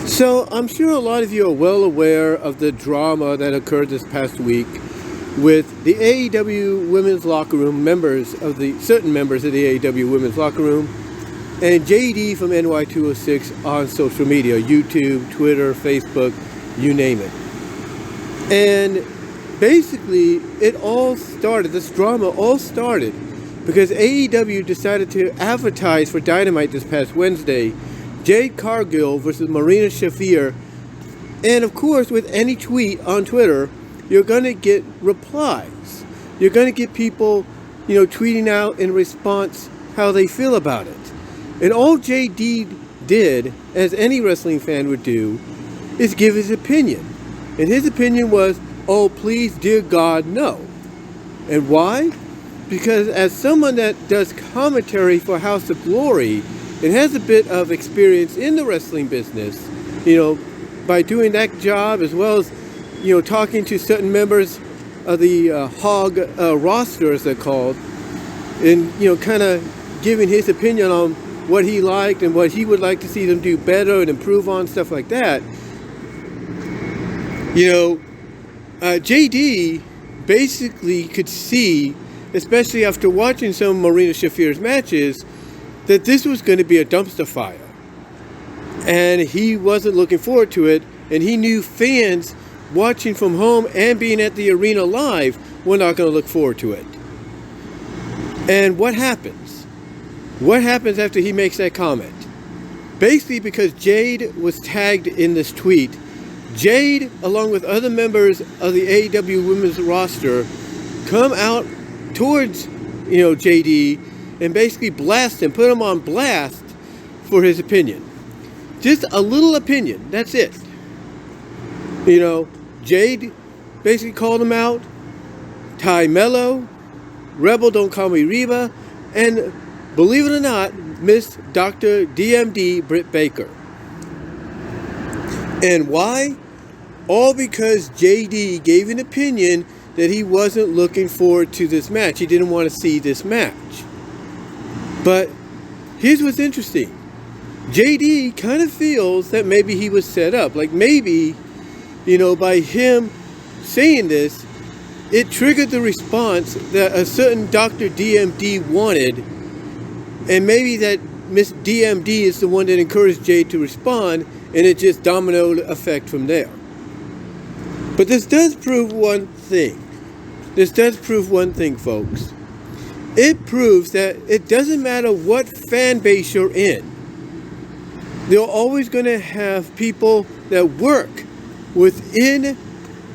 So I'm sure a lot of you are well aware of the drama that occurred this past week with the AEW women's locker room certain members of the AEW women's locker room and JD from NY206 on social media, YouTube, Twitter, Facebook, you name it. And basically this drama all started because AEW decided to advertise for Dynamite this past Wednesday, Jade Cargill versus Marina Shafir. And of course, with any tweet on Twitter, you're going to get replies. You're going to get people, tweeting out in response how they feel about it. And all JD did, as any wrestling fan would do, is give his opinion. And his opinion was, oh, please, dear God, no. And why? Because as someone that does commentary for House of Glory and has a bit of experience in the wrestling business, by doing that job as well as, talking to certain members of the Hog roster, as they're called, and, kind of giving his opinion on what he liked and what he would like to see them do better and improve on, stuff like that. JD basically could see, especially after watching some of Marina Shafir's matches, that this was going to be a dumpster fire. And he wasn't looking forward to it, and he knew fans watching from home and being at the arena live were not going to look forward to it. And what happens? What happens after he makes that comment? Basically, because Jade was tagged in this tweet, Jade, along with other members of the AEW women's roster, come out towards, JD and basically blast him, put him on blast for his opinion. Just a little opinion, that's it. Jade basically called him out, Ty Mello, Rebel Don't Call Me Reba, and believe it or not, Miss Dr. DMD Britt Baker. And why? All because JD gave an opinion that he wasn't looking forward to this match. He didn't want to see this match. But here's what's interesting. JD kind of feels that maybe he was set up. Like maybe, by him saying this, it triggered the response that a certain Dr. DMD wanted. And maybe that Miss DMD is the one that encouraged Jade to respond, and it just dominoed effect from there. But this does prove one thing. Folks. It proves that it doesn't matter what fan base you're in. They're always going to have people that work within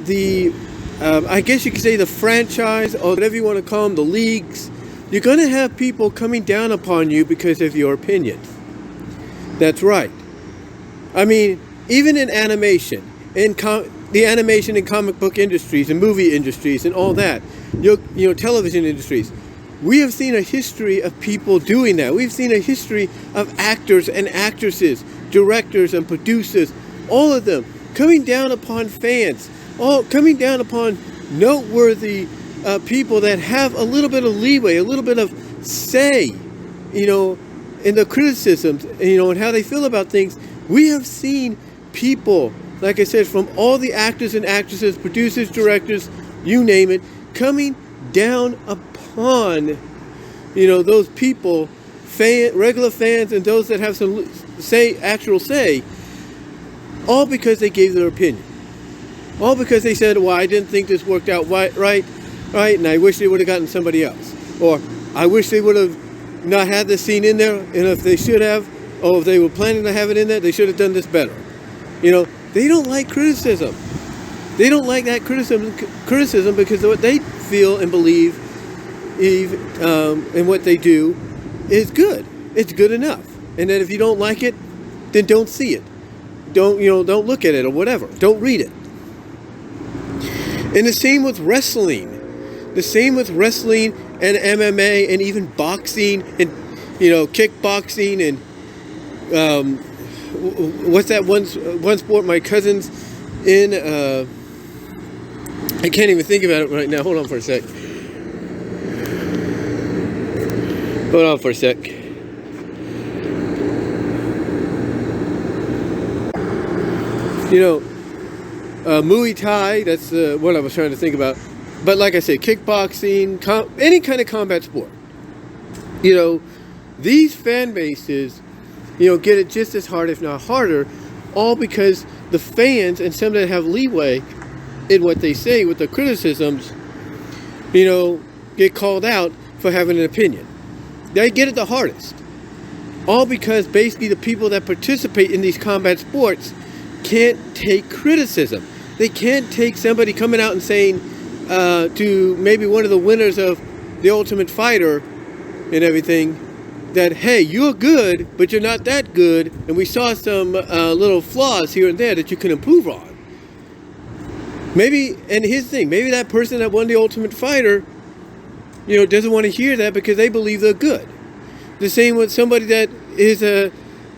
the, I guess you could say the franchise, or whatever you want to call them, the leagues. You're going to have people coming down upon you because of your opinion. That's right. I mean, even in animation, the animation and comic book industries and movie industries and all that, television industries, we have seen a history of people doing that. We've seen a history of actors and actresses, directors and producers, all of them coming down upon fans, all coming down upon noteworthy people that have a little bit of leeway, a little bit of say, in the criticisms, and how they feel about things. We have seen people, like I said, from all the actors and actresses, producers, directors, you name it, coming down upon, those people, regular fans and those that have some actual say, all because they gave their opinion. All because they said, well, I didn't think this worked out right, and I wish they would have gotten somebody else. Or, I wish they would have not had this scene in there, and if they should have, or if they were planning to have it in there, they should have done this better. They don't like criticism. They don't like that criticism because of what they feel and believe and what they do is good. It's good enough. And that if you don't like it, then don't see it. Don't look at it or whatever. Don't read it. And the same with wrestling. The same with wrestling and MMA and even boxing and, kickboxing and, what's that one sport my cousin's in? I can't even think about it right now. Hold on for a sec. You know, Muay Thai, that's what I was trying to think about. But like I said, kickboxing, any kind of combat sport. You know, these fan bases, you know, get it just as hard, if not harder, all because the fans and some that have leeway in what they say with the criticisms, you know, get called out for having an opinion. They get it the hardest. All because basically the people that participate in these combat sports can't take criticism. They can't take somebody coming out and saying to maybe one of the winners of The Ultimate Fighter and everything that, hey, you're good, but you're not that good, and we saw some little flaws here and there that you can improve on. Maybe, and here's the thing, maybe that person that won The Ultimate Fighter, you know, doesn't want to hear that because they believe they're good. The same with somebody that is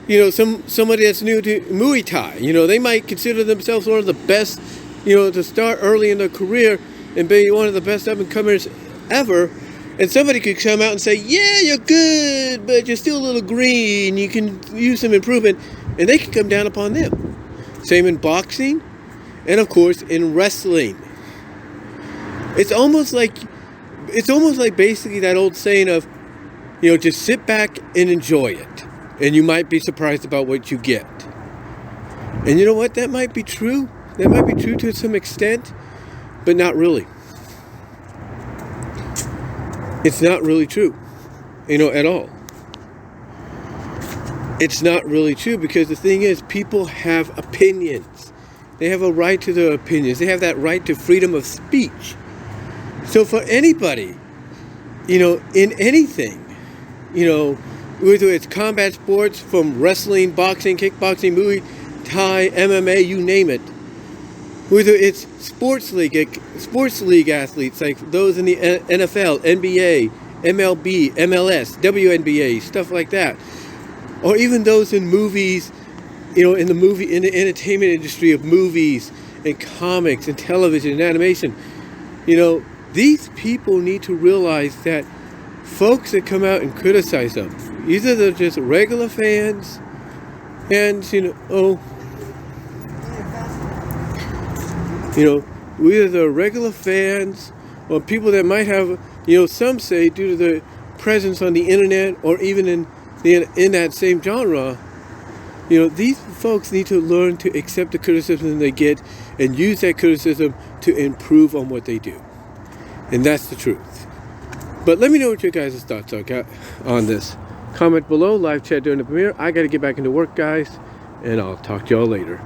you know, somebody that's new to Muay Thai. You know, they might consider themselves one of the best, you know, to start early in their career and be one of the best up-and-comers ever. And somebody could come out and say, yeah, you're good, but you're still a little green. You can use some improvement. And they can come down upon them. Same in boxing. And, of course, in wrestling. It's almost like basically that old saying of, you know, just sit back and enjoy it. And you might be surprised about what you get. And you know what? That might be true. That might be true to some extent, but not really. It's not really true, you know, at all. It's not really true because the thing is, people have opinions. They have a right to their opinions. They have that right to freedom of speech. So for anybody, you know, in anything, you know, whether it's combat sports, from wrestling, boxing, kickboxing, Muay Thai, MMA, you name it. Whether it's sports league athletes like those in the NFL, NBA, MLB, MLS, WNBA, stuff like that, or even those in movies, you know, in the entertainment industry of movies and comics and television and animation. You know, these people need to realize that folks that come out and criticize them, either they're just regular fans and, you know, either they're regular fans or people that might have, you know, some say due to the presence on the internet or even in that same genre, you know, these folks need to learn to accept the criticism they get and use that criticism to improve on what they do. And that's the truth. But let me know what your guys' thoughts are on this. Comment below, live chat during the premiere. I got to get back into work, guys, and I'll talk to y'all later.